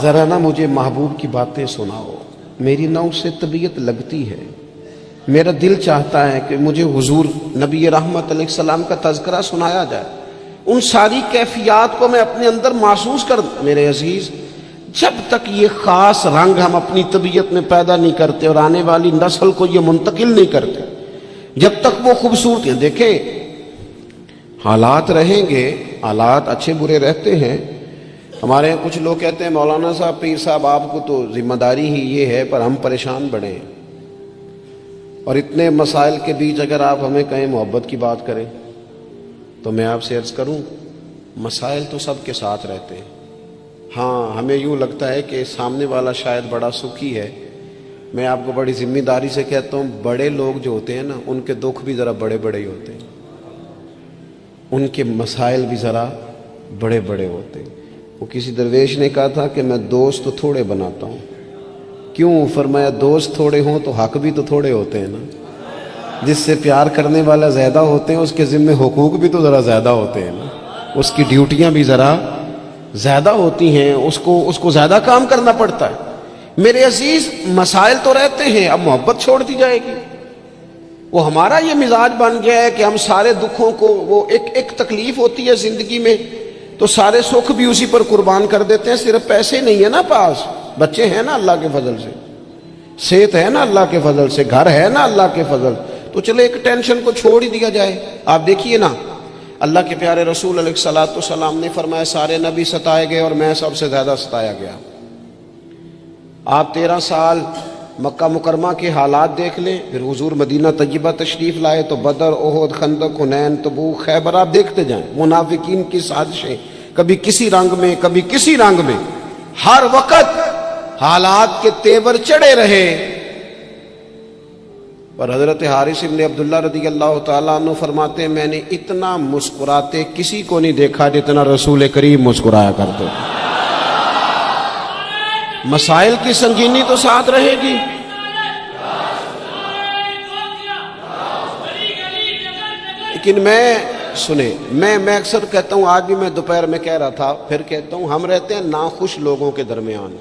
ذرا نا مجھے محبوب کی باتیں سناؤ، میری نہ اس سے طبیعت لگتی ہے، میرا دل چاہتا ہے کہ مجھے حضور نبی رحمت علیہ السلام کا تذکرہ سنایا جائے، ان ساری کیفیات کو میں اپنے اندر محسوس کر۔ میرے عزیز، جب تک یہ خاص رنگ ہم اپنی طبیعت میں پیدا نہیں کرتے اور آنے والی نسل کو یہ منتقل نہیں کرتے، جب تک وہ خوبصورتیاں، دیکھیں حالات رہیں گے، حالات اچھے برے رہتے ہیں۔ ہمارے یہاں کچھ لوگ کہتے ہیں مولانا صاحب، پیر صاحب، آپ کو تو ذمہ داری ہی یہ ہے، پر ہم پریشان بڑھیں، اور اتنے مسائل کے بیچ اگر آپ ہمیں کہیں محبت کی بات کریں تو میں آپ سے عرض کروں، مسائل تو سب کے ساتھ رہتے ہیں۔ ہاں، ہمیں یوں لگتا ہے کہ سامنے والا شاید بڑا سکھی ہے، میں آپ کو بڑی ذمہ داری سے کہتا ہوں، بڑے لوگ جو ہوتے ہیں نا، ان کے دکھ بھی ذرا بڑے بڑے ہی ہوتے ہیں، ان کے مسائل بھی ذرا بڑے بڑے ہوتے ہیں۔ وہ کسی درویش نے کہا تھا کہ میں دوست تو تھوڑے بناتا ہوں، کیوں؟ فرمایا دوست تھوڑے ہوں تو حق بھی تو تھوڑے ہوتے ہیں نا۔ جس سے پیار کرنے والا زیادہ ہوتے ہیں اس کے ذمہ حقوق بھی تو ذرا زیادہ ہوتے ہیں نا، اس کی ڈیوٹیاں بھی ذرا زیادہ ہوتی ہیں، اس کو زیادہ کام کرنا پڑتا ہے۔ میرے عزیز، مسائل تو رہتے ہیں، اب محبت چھوڑ دی جائے گی؟ وہ ہمارا یہ مزاج بن گیا ہے کہ ہم سارے دکھوں کو، وہ ایک تکلیف ہوتی ہے زندگی میں تو سارے سکھ بھی اسی پر قربان کر دیتے ہیں۔ صرف پیسے نہیں ہے نا پاس، بچے ہیں نا اللہ کے فضل سے، صحت ہے نا اللہ کے فضل سے، گھر ہے نا اللہ کے فضل، تو چلے ایک ٹینشن کو چھوڑ ہی دیا جائے۔ آپ دیکھیے نا، اللہ کے پیارے رسول علیہ الصلوۃ والسلام نے فرمایا سارے نبی ستائے گئے اور میں سب سے زیادہ ستایا گیا۔ آپ 13 سال مکہ مکرمہ کے حالات دیکھ لیں، پھر حضور مدینہ طیبہ تشریف لائے تو بدر، احد، خندق، حنین، تبوک، خیبر، آپ دیکھتے جائیں منافقین کی سازشیں، کبھی کسی رنگ میں کبھی کسی رنگ میں، ہر وقت حالات کے تیور چڑھے رہے۔ اور حضرت حارث بن عبداللہ رضی اللہ تعالیٰ عنہ فرماتے ہیں میں نے اتنا مسکراتے کسی کو نہیں دیکھا جتنا رسول کریم مسکرایا کرتے۔ مسائل کی سنگینی تو ساتھ رہے گی، لیکن میں اکثر کہتا ہوں، آج بھی میں دوپہر میں کہہ رہا تھا، پھر کہتا ہوں، ہم رہتے ہیں ناخوش لوگوں کے درمیان،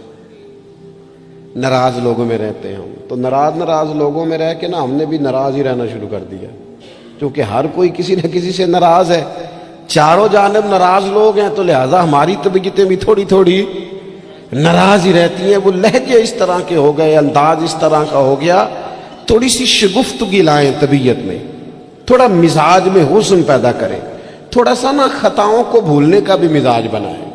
ناراض لوگوں میں رہتے ہیں ہم، تو ناراض لوگوں میں رہ کے نا ہم نے بھی ناراض ہی رہنا شروع کر دیا، کیونکہ ہر کوئی کسی نہ کسی سے ناراض ہے، چاروں جانب ناراض لوگ ہیں، تو لہذا ہماری طبیعتیں بھی تھوڑی تھوڑی ناراض ہی رہتی ہیں۔ وہ لہجے اس طرح کے ہو گئے، انداز اس طرح کا ہو گیا، تھوڑی سی شگفتگی لائیں طبیعت میں، تھوڑا مزاج میں حسن پیدا کریں، تھوڑا سا نا خطاؤں کو بھولنے کا بھی مزاج بنائیں،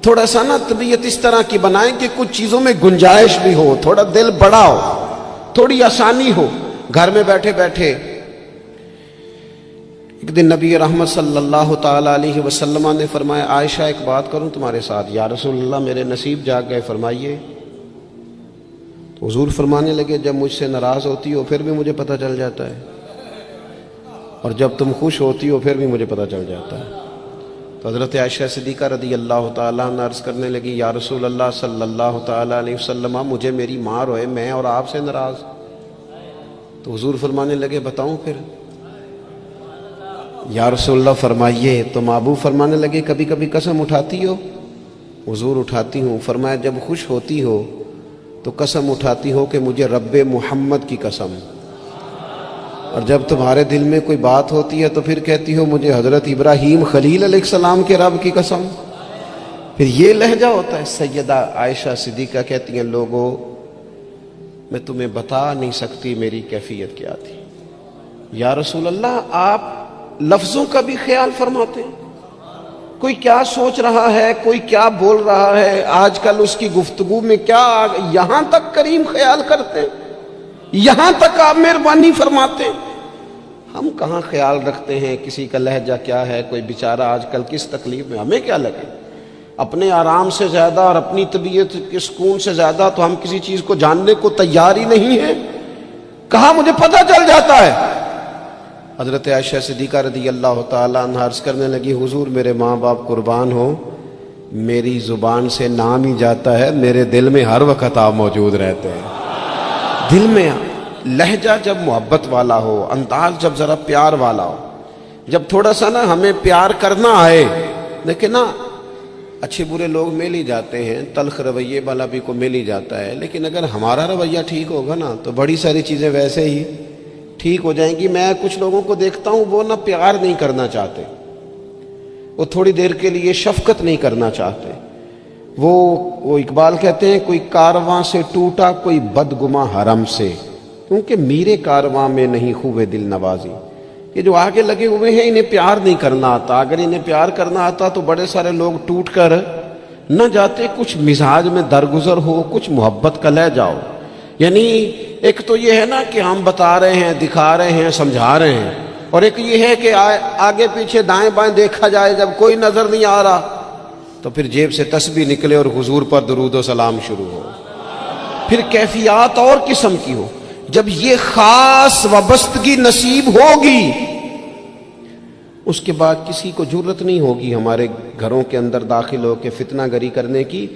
تھوڑا سا نا طبیعت اس طرح کی بنائیں کہ کچھ چیزوں میں گنجائش بھی ہو، تھوڑا دل بڑا ہو، تھوڑی آسانی ہو۔ گھر میں بیٹھے بیٹھے ایک دن نبی رحمت صلی اللہ تعالی علیہ وسلم نے فرمایا عائشہ ایک بات کروں تمہارے ساتھ؟ یا رسول اللہ میرے نصیب جاگ گئے، فرمائیے۔ تو حضور فرمانے لگے جب مجھ سے ناراض ہوتی ہو پھر بھی مجھے پتہ چل جاتا ہے، اور جب تم خوش ہوتی ہو پھر بھی مجھے پتہ چل جاتا ہے۔ تو حضرت عائشہ صدیقہ رضی اللہ تعالیٰ عنہ عرض کرنے لگی یا رسول اللہ صلی اللہ تعالیٰ علیہ وسلم مجھے میری ماں روئے، میں اور آپ سے ناراض۔ تو حضور فرمانے لگے بتاؤں پھر؟ یا رسول اللہ فرمائیے۔ تو محبوب فرمانے لگے کبھی کبھی قسم اٹھاتی ہو؟ حضور اٹھاتی ہوں۔ فرمایا جب خوش ہوتی ہو تو قسم اٹھاتی ہو کہ مجھے رب محمد کی قسم، اور جب تمہارے دل میں کوئی بات ہوتی ہے تو پھر کہتی ہو مجھے حضرت ابراہیم خلیل علیہ السلام کے رب کی قسم۔ پھر یہ لہجہ ہوتا ہے۔ سیدہ عائشہ صدیقہ کہتی ہیں لوگوں میں تمہیں بتا نہیں سکتی میری کیفیت کیا تھی۔ یا رسول اللہ آپ لفظوں کا بھی خیال فرماتے ہیں؟ کوئی کیا سوچ رہا ہے، کوئی کیا بول رہا ہے، آج کل اس کی گفتگو میں کیا، یہاں تک کریم خیال کرتے ہیں، یہاں تک آپ مہربانی فرماتے ہیں؟ ہم کہاں خیال رکھتے ہیں کسی کا لہجہ کیا ہے، کوئی بیچارہ آج کل کس تکلیف میں، ہمیں کیا لگے؟ اپنے آرام سے زیادہ اور اپنی طبیعت کے سکون سے زیادہ تو ہم کسی چیز کو جاننے کو تیار ہی نہیں ہیں۔ کہاں مجھے پتہ چل جاتا ہے؟ حضرت عائشہ صدیقہ رضی اللہ تعالیٰ عنہ عرض کرنے لگی حضور میرے ماں باپ قربان ہو، میری زبان سے نام ہی جاتا ہے، میرے دل میں ہر وقت آپ موجود رہتے ہیں۔ دل میں لہجہ جب محبت والا ہو، انداز جب ذرا پیار والا ہو، جب تھوڑا سا نا ہمیں پیار کرنا آئے، دیکھیں نا اچھے برے لوگ مل ہی جاتے ہیں، تلخ رویے والا بھی کو مل ہی جاتا ہے، لیکن اگر ہمارا رویہ ٹھیک ہوگا نا تو بڑی ساری چیزیں ویسے ہی ٹھیک ہو جائیں گی۔ میں کچھ لوگوں کو دیکھتا ہوں وہ نہ پیار نہیں کرنا چاہتے، وہ تھوڑی دیر کے لیے شفقت نہیں کرنا چاہتے، وہ اقبال کہتے ہیں کوئی کارواں سے ٹوٹا کوئی بدگماں حرم سے، کیونکہ میرے کارواں میں نہیں خوبے دل نوازی۔ یہ جو آگے لگے ہوئے ہیں انہیں پیار نہیں کرنا آتا، اگر انہیں پیار کرنا آتا تو بڑے سارے لوگ ٹوٹ کر نہ جاتے۔ کچھ مزاج میں درگزر ہو، کچھ محبت کا لے جاؤ، یعنی ایک تو یہ ہے نا کہ ہم بتا رہے ہیں، دکھا رہے ہیں، سمجھا رہے ہیں، اور ایک یہ ہے کہ آگے پیچھے دائیں بائیں دیکھا جائے، جب کوئی نظر نہیں آ رہا تو پھر جیب سے تسبیح نکلے اور حضور پر درود و سلام شروع ہو، پھر کیفیات اور قسم کی ہو۔ جب یہ خاص وابستگی نصیب ہوگی اس کے بعد کسی کو جرت نہیں ہوگی ہمارے گھروں کے اندر داخل ہو کے فتنہ گری کرنے کی۔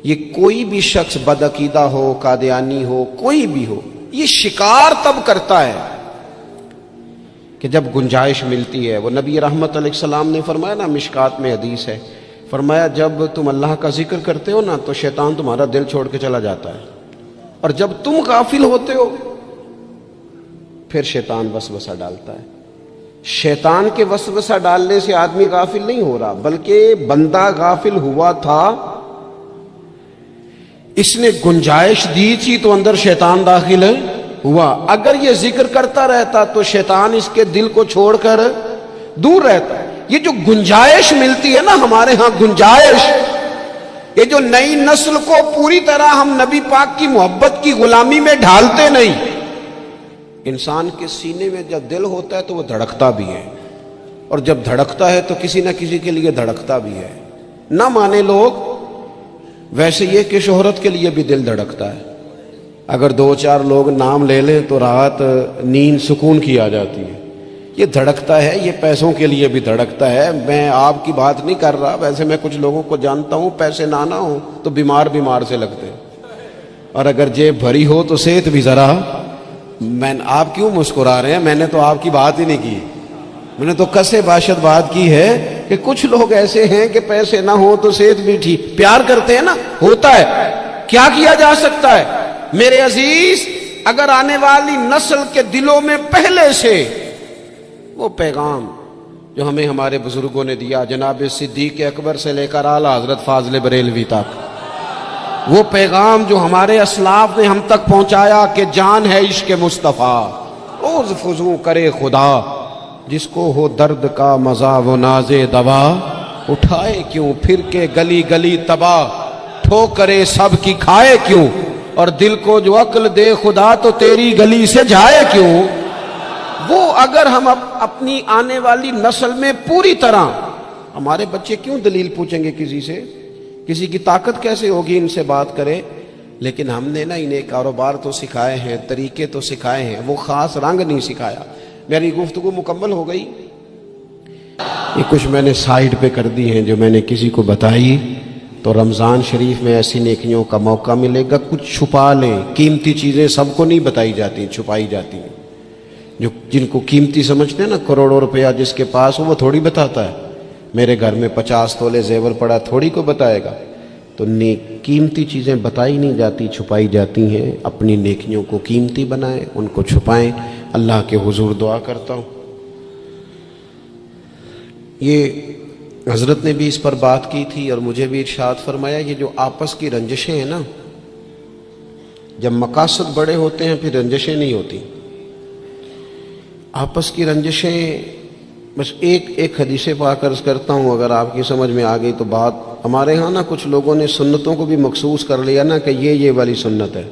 یہ کوئی بھی شخص بدعقیدہ ہو، قادیانی ہو، کوئی بھی ہو، یہ شکار تب کرتا ہے کہ جب گنجائش ملتی ہے، وہ نبی رحمت علیہ السلام نے فرمایا نا، مشکات میں حدیث ہے، فرمایا جب تم اللہ کا ذکر کرتے ہو نا تو شیطان تمہارا دل چھوڑ کے چلا جاتا ہے، اور جب تم غافل ہوتے ہو پھر شیطان وسوسہ ڈالتا ہے۔ شیطان کے وسوسہ ڈالنے سے آدمی غافل نہیں ہو رہا، بلکہ بندہ غافل ہوا تھا، اس نے گنجائش دی تھی تو اندر شیطان داخل ہوا۔ اگر یہ ذکر کرتا رہتا تو شیطان اس کے دل کو چھوڑ کر دور رہتا۔ یہ جو گنجائش ملتی ہے نا ہمارے ہاں، گنجائش، یہ جو نئی نسل کو پوری طرح ہم نبی پاک کی محبت کی غلامی میں ڈھالتے نہیں۔ انسان کے سینے میں جب دل ہوتا ہے تو وہ دھڑکتا بھی ہے، اور جب دھڑکتا ہے تو کسی نہ کسی کے لیے دھڑکتا بھی ہے۔ نہ مانے لوگ، ویسے یہ کہ شہرت کے لیے بھی دل دھڑکتا ہے۔ اگر 2-4 لوگ نام لے لیں تو رات نیند سکون کی آ جاتی ہے۔ یہ دھڑکتا ہے، یہ پیسوں کے لیے بھی دھڑکتا ہے۔ میں آپ کی بات نہیں کر رہا، ویسے میں کچھ لوگوں کو جانتا ہوں، پیسے نہ ہوں تو بیمار سے لگتے ہیں، اور اگر جیب بھری ہو تو صحت بھی ذرا۔ آپ کیوں مسکرا رہے ہیں؟ میں نے تو آپ کی بات ہی نہیں کی، میں نے تو کسے باشد بات کی ہے کہ کچھ لوگ ایسے ہیں کہ پیسے نہ ہو تو صحت بھی ٹھیک، پیار کرتے ہیں نا، ہوتا ہے، کیا کیا جا سکتا ہے؟ میرے عزیز، اگر آنے والی نسل کے دلوں میں پہلے سے وہ پیغام جو ہمیں ہمارے بزرگوں نے دیا، جناب صدیق اکبر سے لے کر اعلیٰ حضرت فاضل بریلوی تک، وہ پیغام جو ہمارے اسلاف نے ہم تک پہنچایا کہ جان ہے عشق مصطفیٰ، روز فضو کرے خدا، جس کو ہو درد کا مزہ وہ ناز دوا، اٹھائے کیوں پھر کے گلی گلی تباہ، ٹھوکرے سب کی کھائے کیوں، اور دل کو جو عقل دے خدا تو تیری گلی سے جائے کیوں۔ وہ اگر ہم اپنی آنے والی نسل میں پوری طرح، ہمارے بچے کیوں دلیل پوچھیں گے کسی سے؟ کسی کی طاقت کیسے ہوگی ان سے بات کرے؟ لیکن ہم نے نا انہیں کاروبار تو سکھائے ہیں، طریقے تو سکھائے ہیں، وہ خاص رنگ نہیں سکھایا۔ میری گفتگو مکمل ہو گئی، یہ کچھ میں نے سائیڈ پہ کر دی ہیں جو میں نے کسی کو بتائی، تو رمضان شریف میں ایسی نیکیوں کا موقع ملے گا۔ کچھ چھپا لیں، قیمتی چیزیں سب کو نہیں بتائی جاتی، چھپائی جاتی ہیں۔ جو جن کو قیمتی سمجھتے ہیں نا، کروڑوں روپیہ جس کے پاس ہو وہ تھوڑی بتاتا ہے، میرے گھر میں 50 تولے زیور پڑا، تھوڑی کو بتائے گا۔ تو قیمتی چیزیں بتائی نہیں جاتی، چھپائی جاتی ہیں۔ اپنی نیکیوں کو قیمتی بنائیں، ان کو چھپائیں۔ اللہ کے حضور دعا کرتا ہوں، یہ حضرت نے بھی اس پر بات کی تھی اور مجھے بھی ارشاد فرمایا، یہ جو آپس کی رنجشیں ہیں نا، جب مقاصد بڑے ہوتے ہیں پھر رنجشیں نہیں ہوتی۔ آپس کی رنجشیں، بس ایک حدیث پاک عرض کرتا ہوں، اگر آپ کی سمجھ میں آ گئی تو بات۔ ہمارے ہاں نا کچھ لوگوں نے سنتوں کو بھی مخصوص کر لیا نا کہ یہ والی سنت ہے،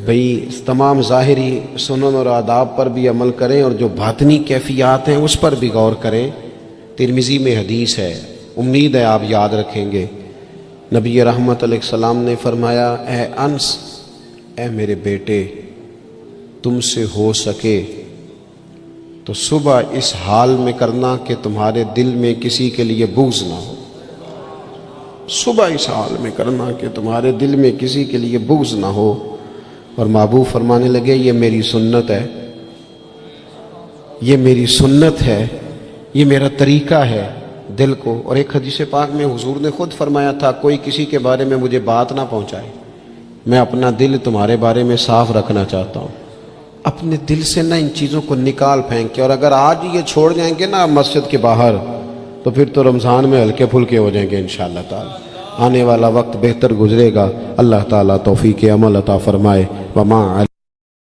بھئی تمام ظاہری سنن اور آداب پر بھی عمل کریں اور جو باطنی کیفیات ہیں اس پر بھی غور کریں۔ ترمذی میں حدیث ہے، امید ہے آپ یاد رکھیں گے۔ نبی رحمت علیہ السلام نے فرمایا، اے انس، اے میرے بیٹے، تم سے ہو سکے تو صبح اس حال میں کرنا کہ تمہارے دل میں کسی کے لیے بغض نہ ہو۔ صبح اس حال میں کرنا کہ تمہارے دل میں کسی کے لیے بغض نہ ہو۔ اور محبوب فرمانے لگے، یہ میری سنت ہے، یہ میری سنت ہے، یہ میرا طریقہ ہے دل کو۔ اور ایک حدیث پاک میں حضور نے خود فرمایا تھا، کوئی کسی کے بارے میں مجھے بات نہ پہنچائے، میں اپنا دل تمہارے بارے میں صاف رکھنا چاہتا ہوں۔ اپنے دل سے نہ ان چیزوں کو نکال پھینکے، اور اگر آج یہ چھوڑ جائیں گے نا مسجد کے باہر تو پھر تو رمضان میں ہلکے پھلکے ہو جائیں گے انشاءاللہ تعالی۔ آنے والا وقت بہتر گزرے گا، اللہ تعالیٰ توفیق عمل عطا فرمائے۔ وما